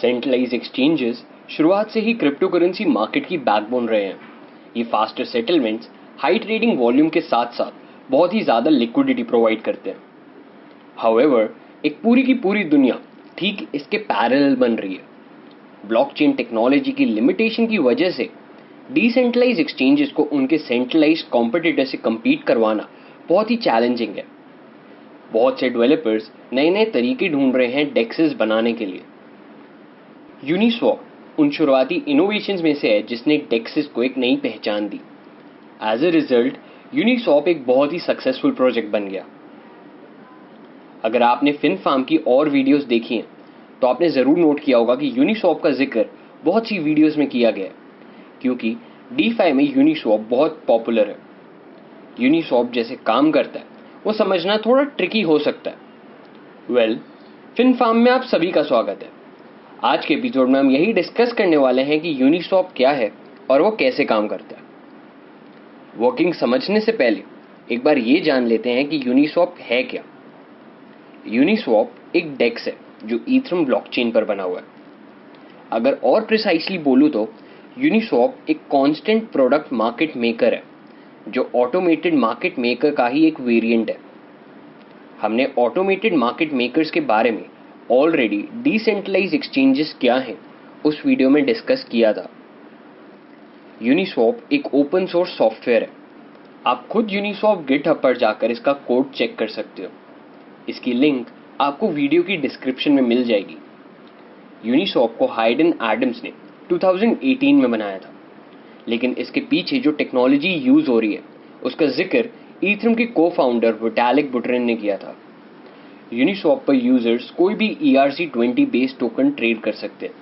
Centralise exchanges शुरुआत से ही crypto currency market की बैकबोन रहे हैं। ये faster settlements, high trading volume के साथ साथ बहुत ही ज़्यादा लिक्विडिटी प्रोवाइड करते हैं। हाउएवर, एक पूरी की पूरी दुनिया ठीक इसके पैरेलल बन रही है। ब्लॉकचेन टेक्नोलॉजी की लिमिटेशन की वजह से डिसेंट्रलाइज एक्सचेंजेस को उनके सेंट्रलाइज कॉम्पिटिटर से compete करवाना बहुत ही चैलेंजिंग है। बहुत से डेवलपर्स नए नए तरीके ढूंढ रहे हैं डेक्सेस बनाने के लिए। यूनिस्वैप उन शुरुआती इनोवेशंस में से है जिसने डेक्सेस को एक नई पहचान दी। एज ए रिजल्ट, यूनिस्वैप एक बहुत ही सक्सेसफुल प्रोजेक्ट बन गया। अगर आपने फिनफार्म की और वीडियोस देखी हैं तो आपने ज़रूर नोट किया होगा कि यूनिस्वैप का जिक्र बहुत सी वीडियोस में किया गया है, क्योंकि डीफाई में यूनिस्वैप बहुत पॉपुलर है। यूनिस्वैप जैसे काम करता है वो समझना थोड़ा ट्रिकी हो सकता है। फिनफार्म में आप सभी का स्वागत है। आज के एपिसोड में हम यही डिस्कस करने वाले हैं कि यूनिस्वैप क्या है और वो कैसे काम करता है। वर्किंग समझने से पहले एक बार ये जान लेते हैं कि यूनिस्वैप है क्या। यूनिस्वैप एक डेक्स है जो ईथरम ब्लॉकचेन पर बना हुआ है। अगर और प्रिसाइसली बोलूं तो यूनिस्वैप एक कांस्टेंट प्रोडक्ट मार्केट मेकर है, जो ऑटोमेटेड मार्केट मेकर का ही एक वेरिएंट है। हमने ऑटोमेटेड मार्केट मेकर्स के बारे में ऑलरेडी डिसेंट्रलाइज एक्सचेंजेस क्या हैं उस वीडियो में डिस्कस किया था। यूनिस्वैप एक ओपन सोर्स सॉफ्टवेयर है। आप खुद यूनिस्वैप गिटहब पर जाकर इसका कोड चेक कर सकते हो। इसकी लिंक आपको वीडियो की डिस्क्रिप्शन में मिल जाएगी। यूनिस्वैप को हाइडेन एडम्स ने 2018 में बनाया था, लेकिन इसके पीछे जो टेक्नोलॉजी यूज हो रही है उसका जिक्र ईथरम के को फाउंडर विटालिक बुटेरिन ने किया था। यूनिस्वैप पर यूजर्स कोई भी ERC-20 बेस्ड टोकन ट्रेड कर सकते हैं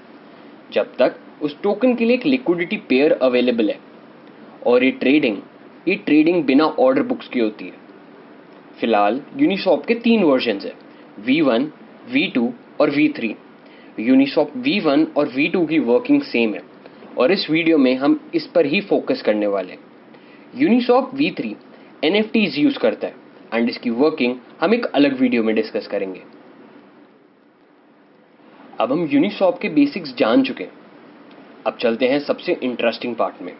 जब तक उस टोकन के लिए एक लिक्विडिटी पेयर अवेलेबल है, और ये ट्रेडिंग बिना ऑर्डर बुक्स की होती है। फिलहाल यूनिस्वैप के 3 वर्जन है, V1, V2 और V3। यूनिस्वैप V1 और V2 की वर्किंग सेम है और इस वीडियो में हम इस पर ही फोकस करने वाले हैं। यूनिस्वैप V3 NFTs यूज करता है एंड इसकी वर्किंग हम एक अलग वीडियो में डिस्कस करेंगे। अब हम यूनिस्वैप के बेसिक्स जान चुके हैं। अब चलते हैं सबसे इंटरेस्टिंग पार्ट में,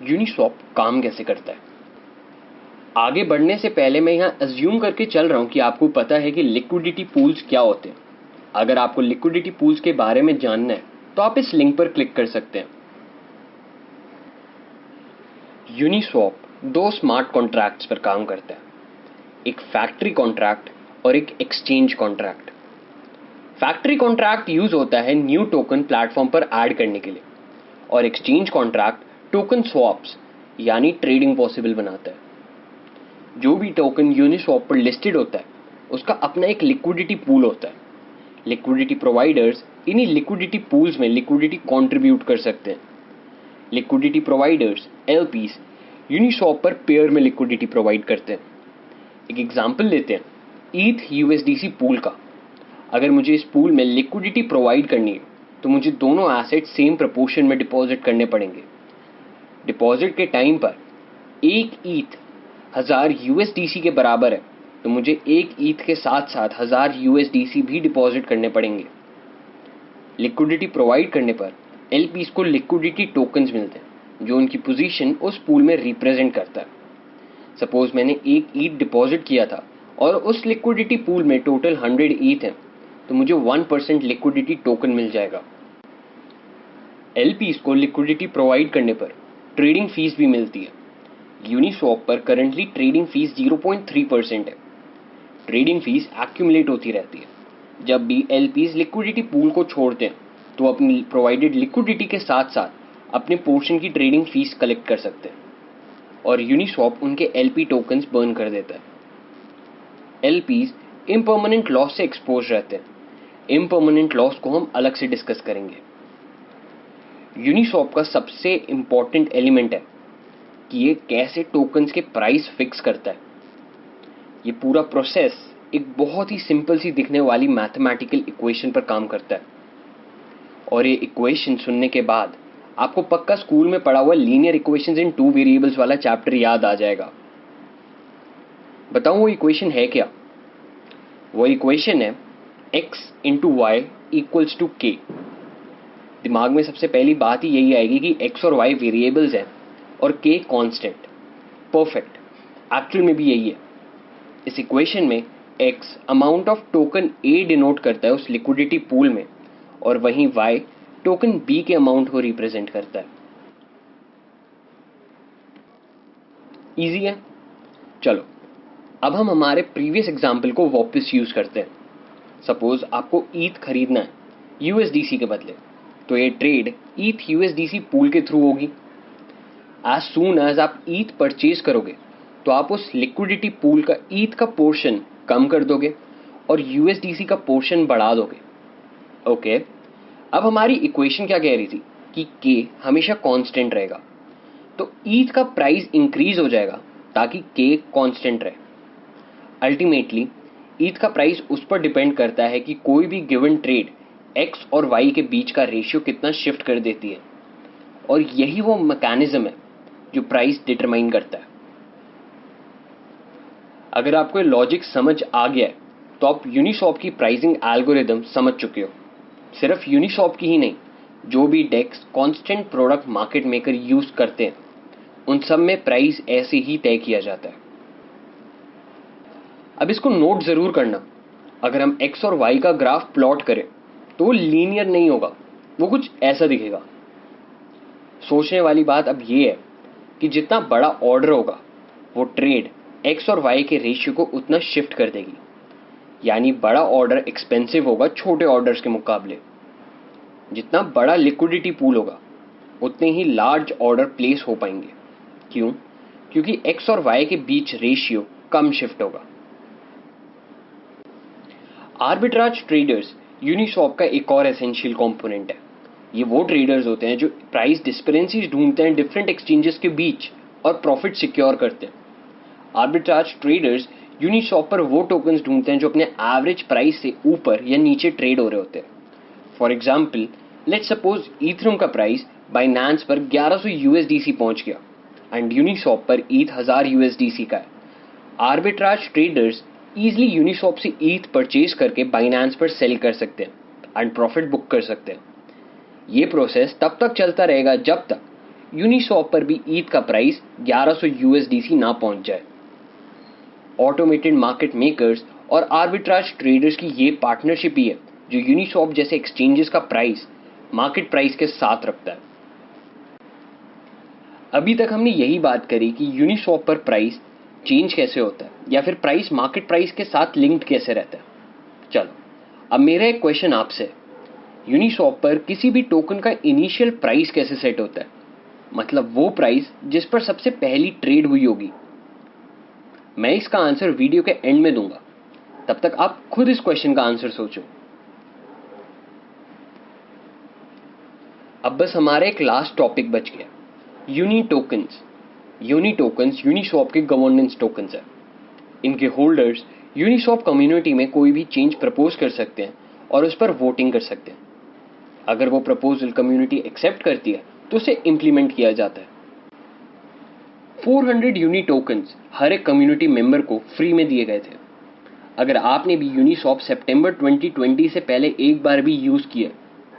यूनिस्वैप काम कैसे करता है। आगे बढ़ने से पहले मैं यहां अज्यूम करके चल रहा हूं कि आपको पता है कि लिक्विडिटी पूल्स क्या होते हैं। अगर आपको लिक्विडिटी पूल्स के बारे में जानना है तो आप इस लिंक पर क्लिक कर सकते हैं। यूनिस्वैप 2 स्मार्ट कॉन्ट्रैक्ट्स पर काम करता है, एक फैक्ट्री कॉन्ट्रैक्ट और एक exchange contract. Factory contract use होता है न्यू टोकन प्लेटफॉर्म पर ऐड करने के लिए, और एक्सचेंज कॉन्ट्रैक्ट टोकन स्वैप्स यानी ट्रेडिंग पॉसिबल बनाता है। जो भी टोकन यूनिस्वैप पर लिस्टेड होता है उसका अपना एक लिक्विडिटी पूल होता है। लिक्विडिटी प्रोवाइडर्स इन्हीं लिक्विडिटी पूल्स में लिक्विडिटी कंट्रीब्यूट कर सकते हैं। लिक्विडिटी प्रोवाइडर्स LPs यूनिस्वैप पर पेयर में लिक्विडिटी प्रोवाइड करते हैं। एक एग्जांपल लेते हैं ETH USDC पूल का। अगर मुझे इस पूल में लिक्विडिटी प्रोवाइड करनी है तो मुझे दोनों एसेट सेम प्रपोर्शन में डिपॉजिट करने पड़ेंगे। डिपॉजिट के टाइम पर एक ETH 1000 USDC के बराबर है, तो मुझे एक ETH के साथ साथ 1000 USDC भी डिपॉजिट करने पड़ेंगे। लिक्विडिटी प्रोवाइड करने पर LPs को लिक्विडिटी टोकन्स मिलते हैं जो उनकी पोजीशन उस पूल में रिप्रेजेंट करता है। सपोज मैंने एक ETH डिपॉजिट किया था और उस लिक्विडिटी पूल में टोटल 100 ETH है, तो मुझे 1% लिक्विडिटी टोकन मिल जाएगा। LPs को लिक्विडिटी प्रोवाइड करने पर ट्रेडिंग फीस भी मिलती है। यूनिस्वैप पर करंटली ट्रेडिंग फीस 0.3% है। ट्रेडिंग फीस एक्यूमुलेट होती रहती है। जब भी LPs लिक्विडिटी पूल को छोड़ते हैं तो अपनी प्रोवाइडेड लिक्विडिटी के साथ साथ अपने पोर्शन की ट्रेडिंग फीस कलेक्ट कर सकते हैं, और यूनिस्वैप उनके LP टोकन्स बर्न कर देता है। LPs इम्पर्मानेंट लॉस से एक्सपोज रहते हैं। इम्पर्मानेंट लॉस को हम अलग से डिस्कस करेंगे। यूनिस्वैप का सबसे इंपॉर्टेंट एलिमेंट है कि ये कैसे टोकन्स के प्राइस फिक्स करता है। ये पूरा प्रोसेस एक बहुत ही सिंपल सी दिखने वाली मैथमेटिकल इक्वेशन पर काम करता है, और ये इक्वेशन सुनने के बाद आपको पक्का स्कूल में पढ़ा हुआ लीनियर इक्वेशंस इन 2 वेरिएबल्स वाला चैप्टर याद आ जाएगा। बताऊं वो इक्वेशन है क्या? वो इक्वेशन है x into y equals to k, दिमाग में सबसे पहली बात ही यही आएगी कि x और y वेरिएबल्स हैं और k कांस्टेंट। परफेक्ट, एक्चुअल में भी यही है। इस इक्वेशन में x amount of token A denote करता है उस लिक्विडिटी पूल में, और वहीं y टोकन B के अमाउंट को रिप्रेजेंट करता है। इजी है? चलो अब हम हमारे प्रीवियस एग्जाम्पल को वापस यूज करते हैं। सपोज आपको ईथ खरीदना है USDC के बदले, तो ये ट्रेड ईथ USDC पूल के थ्रू होगी। एज सून एज आप ईथ परचेज करोगे तो आप उस लिक्विडिटी पूल का ईथ का पोर्शन कम कर दोगे और USDC का पोर्शन बढ़ा दोगे। ओके, अब हमारी इक्वेशन क्या कह रही थी कि K हमेशा कांस्टेंट रहेगा, तो ईथ का प्राइस इंक्रीज हो जाएगा ताकि K कांस्टेंट रहे। अल्टीमेटली ईथ का प्राइस उस पर डिपेंड करता है कि कोई भी गिवन ट्रेड x और y के बीच का रेशियो कितना शिफ्ट कर देती है, और यही वो मैकेनिज्म है जो प्राइस डिटरमाइन करता है। अगर आपको लॉजिक समझ आ गया है तो आप यूनिस्वैप की प्राइसिंग एल्गोरिदम समझ चुके हो। सिर्फ यूनिस्वैप की ही नहीं, जो भी dex constant product market maker use करते हैं उन सब में प्राइस ऐसे ही तय किया जाता है। अब इसको नोट जरूर करना, अगर हम x और y का ग्राफ प्लॉट करें तो वो लीनियर नहीं होगा, वो कुछ ऐसा दिखेगा। सोचने वाली बात अब ये है कि जितना बड़ा ऑर्डर होगा वो ट्रेड x और y के रेशियो को उतना शिफ्ट कर देगी, यानी बड़ा ऑर्डर एक्सपेंसिव होगा छोटे ऑर्डर्स के मुकाबले। जितना बड़ा लिक्विडिटी पूल होगा उतने ही लार्ज ऑर्डर प्लेस हो पाएंगे। क्यों? क्योंकि x और y के बीच रेशियो कम शिफ्ट होगा। आर्बिट्राज ट्रेडर्स यूनिस्वैप का एक और एसेंशियल कंपोनेंट है। ये वो ट्रेडर्स होते हैं जो प्राइस डिस्पेरेंसीज ढूंढते हैं डिफरेंट एक्सचेंजेस के बीच और प्रॉफिट सिक्योर करते हैं। आर्बिट्राज ट्रेडर्स यूनिस्वैप पर वो टोकन्स ढूंढते हैं जो अपने एवरेज प्राइस से ऊपर या नीचे ट्रेड हो रहे होते हैं। फॉर एग्जाम्पल, लेट्स सपोज ईथरम का प्राइस बाइनेंस पर 1100 USDC पहुंच गया एंड यूनिस्वैप पर ईथ 1000 USDC का है। आर्बिट्राज ट्रेडर्स इजीली यूनिस्वैप से ईथ परचेज करके बाइनेंस पर सेल कर सकते हैं एंड प्रॉफिट बुक कर सकते हैं। ये प्रोसेस तब तक चलता रहेगा जब तक यूनिस्वैप पर भी ईथ का प्राइस 1100 USDC ना पहुंच जाए। ऑटोमेटेड मार्केट मेकर्स और आर्बिट्राज ट्रेडर्स की ये पार्टनरशिप ही है जो यूनिस्वैप जैसे एक्सचेंजेस का प्राइस मार्केट प्राइस के साथ रखता है। अभी तक हमने यही बात करी कि यूनिस्वैप पर प्राइस चेंज कैसे होता है या फिर प्राइस मार्केट प्राइस के साथ लिंक्ड कैसे रहता है। चलो अब मेरा एक क्वेश्चन आपसे है, यूनिस्वैप पर किसी भी टोकन का इनिशियल प्राइस कैसे सेट होता है? मतलब वो प्राइस जिस पर सबसे पहली ट्रेड हुई होगी। मैं इसका आंसर वीडियो के एंड में दूंगा, तब तक आप खुद इस क्वेश्चन का आंसर सोचो। अब बस हमारा एक लास्ट टॉपिक बच गया, uni tokens. Uni tokens Uniswap के गवर्नेंस टोकन्स है। इनके होल्डर्स यूनिस्वैप कम्युनिटी में कोई भी चेंज प्रपोज कर सकते हैं और उस पर वोटिंग कर सकते हैं। अगर वो प्रपोजल कम्युनिटी एक्सेप्ट करती है तो उसे इंप्लीमेंट किया जाता है। 400 यूनी टोकन्स हर एक कम्युनिटी मेंबर को फ्री में दिए गए थे। अगर आपने भी यूनिस्वैप सितंबर 2020 से पहले एक बार भी यूज किया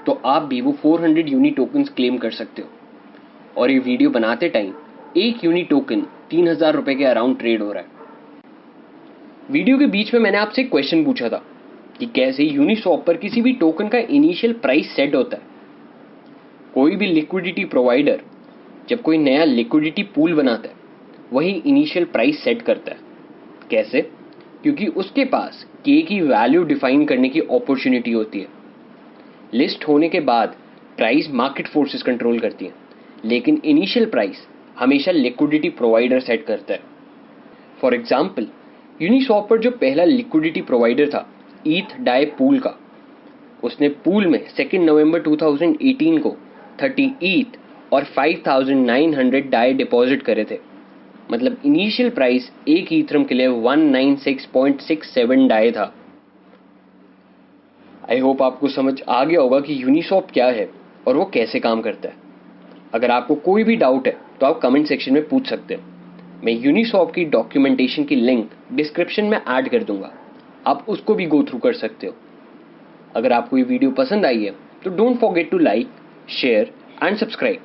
तो आप भी वो 400 यूनी टोकन्स क्लेम कर सकते हो। और ये वीडियो बनाते टाइम एक यूनी टोकन 3000 रुपए के अराउंड ट्रेड हो रहा है। वीडियो के बीच में मैंने आपसे एक क्वेश्चन पूछा था कि कैसे यूनिस्वैप पर किसी भी टोकन का इनिशियल प्राइस सेट होता है। कोई भी लिक्विडिटी प्रोवाइडर जब कोई नया लिक्विडिटी पूल बनाता है वही इनिशियल प्राइस सेट करता है। कैसे? क्योंकि उसके पास K की वैल्यू डिफाइन करने की अपॉर्चुनिटी होती है। लिस्ट होने के बाद प्राइस मार्केट फोर्सेस कंट्रोल करती है, लेकिन इनिशियल प्राइस हमेशा लिक्विडिटी प्रोवाइडर सेट करता है। फॉर एग्जाम्पल, यूनिस्वैप पर जो पहला लिक्विडिटी प्रोवाइडर था ईथ डाई पूल का, उसने पूल में 2 नवंबर 2018 को 30 ईथ और 5900 डाई डिपॉजिट करे थे। मतलब इनिशियल प्राइस एक ईथरम के लिए 196.67 डाई था। आई होप आपको समझ आ गया होगा कि यूनिस्वैप क्या है और वो कैसे काम करता है। अगर आपको कोई भी डाउट है तो आप कमेंट सेक्शन में पूछ सकते हैं। मैं यूनिस्वैप की डॉक्यूमेंटेशन की लिंक डिस्क्रिप्शन में ऐड कर दूंगा, आप उसको भी गो थ्रू कर सकते हो। अगर आपको ये वीडियो पसंद आई है तो don't forget to like, share and subscribe.